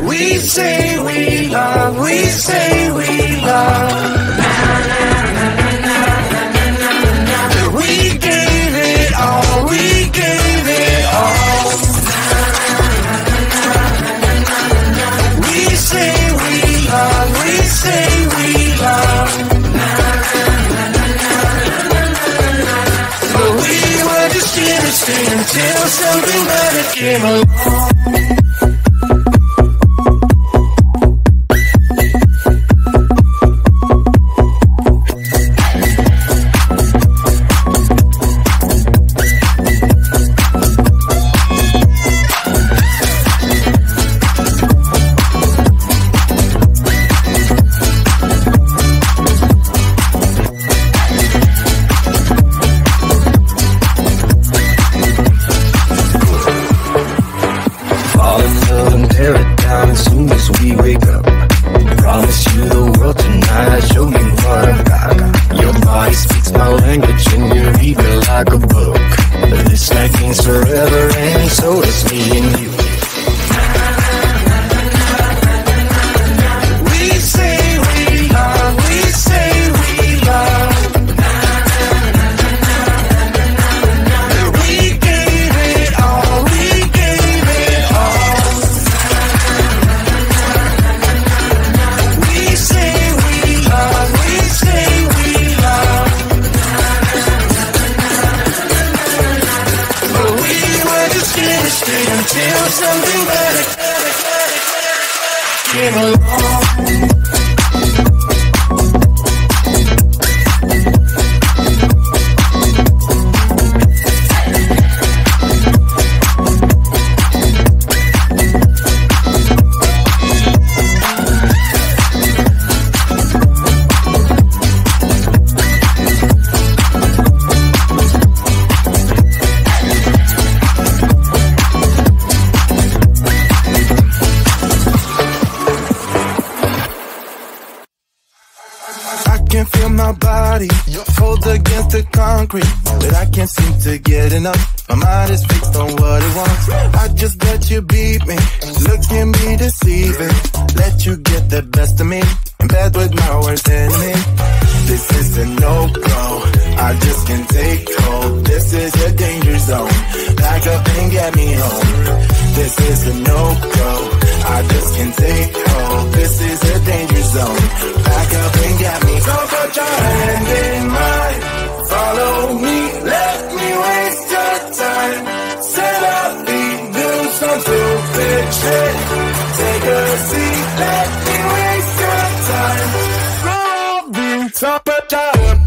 We say we love, we say we love. We gave it all, we gave it all. We say we love, we say we love. But we were just innocent until something better came along. But I can't seem to get enough. My mind is fixed on what it wants. I just let you beat me, look at me deceiving. Let you get the best of me, in bed with my worst enemy. This is a no-go, I just can't take hold. This is a danger zone, back up and get me home. This is a no-go, I just can't take hold. This is a danger zone, back up and get me. So put your hand in mine, follow me, let me waste your time. Set up, do some stupid shit. Take a seat, let me waste your time. Roll me, top of time.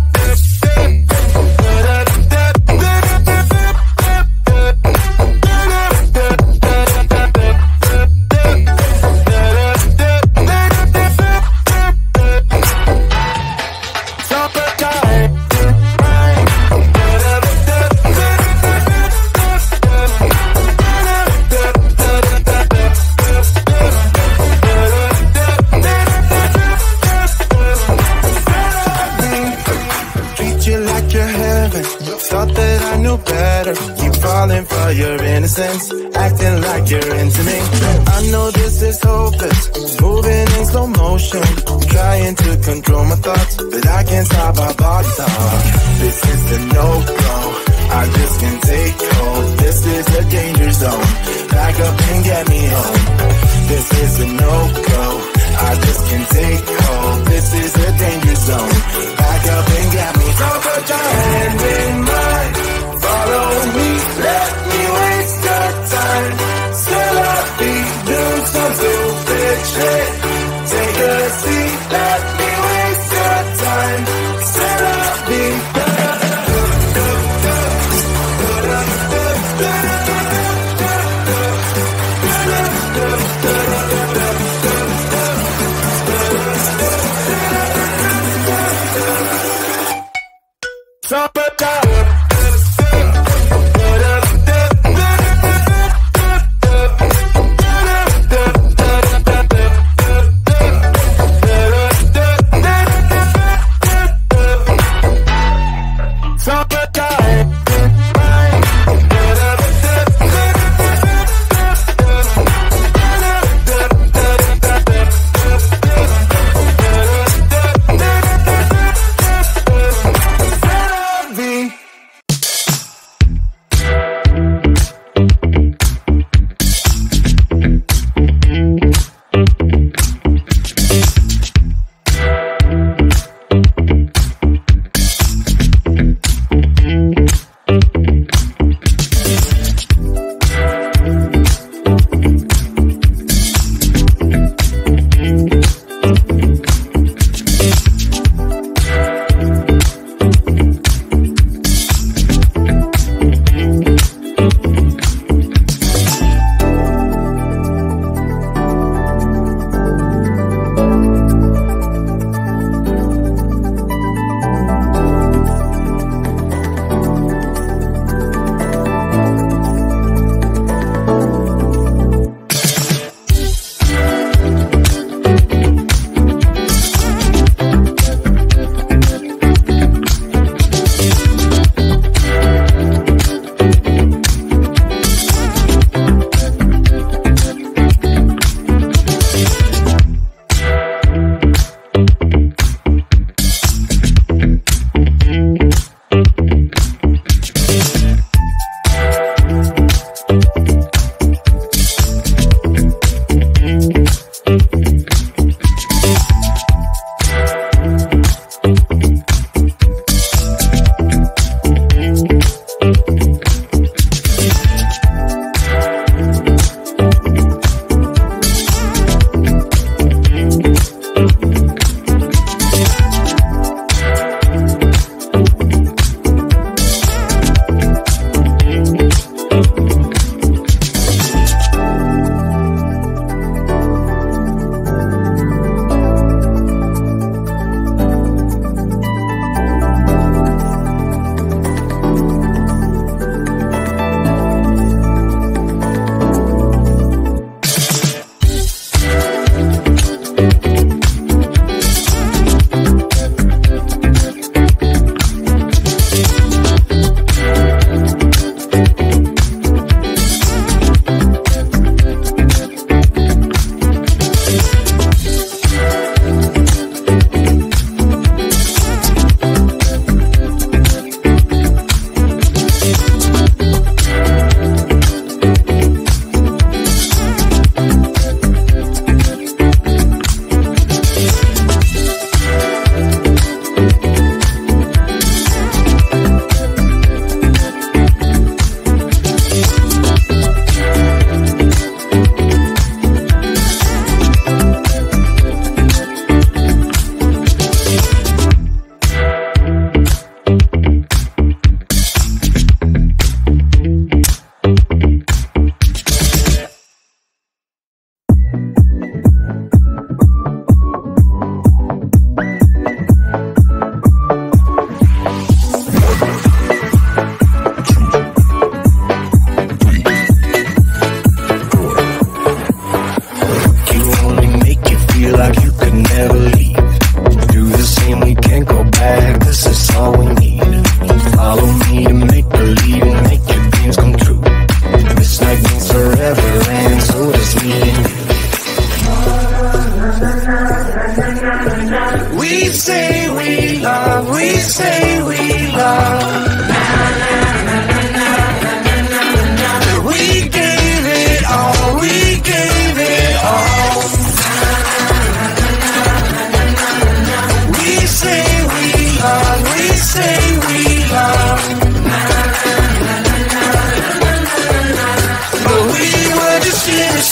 Falling for your innocence, acting like you're into me. I know this is hopeless, moving in slow motion, trying to control my thoughts, but I can't stop our body talk. This is a no-go, I just can't take hold. This is a danger zone, back up and get me home. This is a no-go, I just can't take hold. This is a danger zone, back up and get me. So put your hand in mine, follow me, let me waste your time. Still up, do some stupid shit. Take a seat, let me waste your time. Still up, Summertime.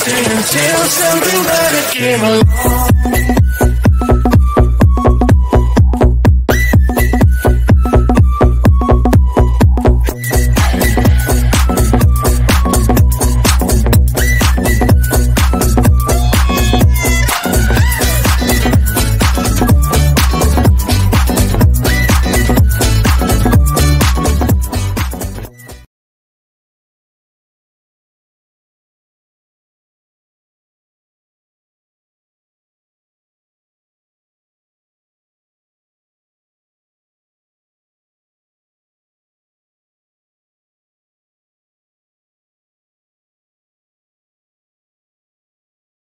stay until something better came along.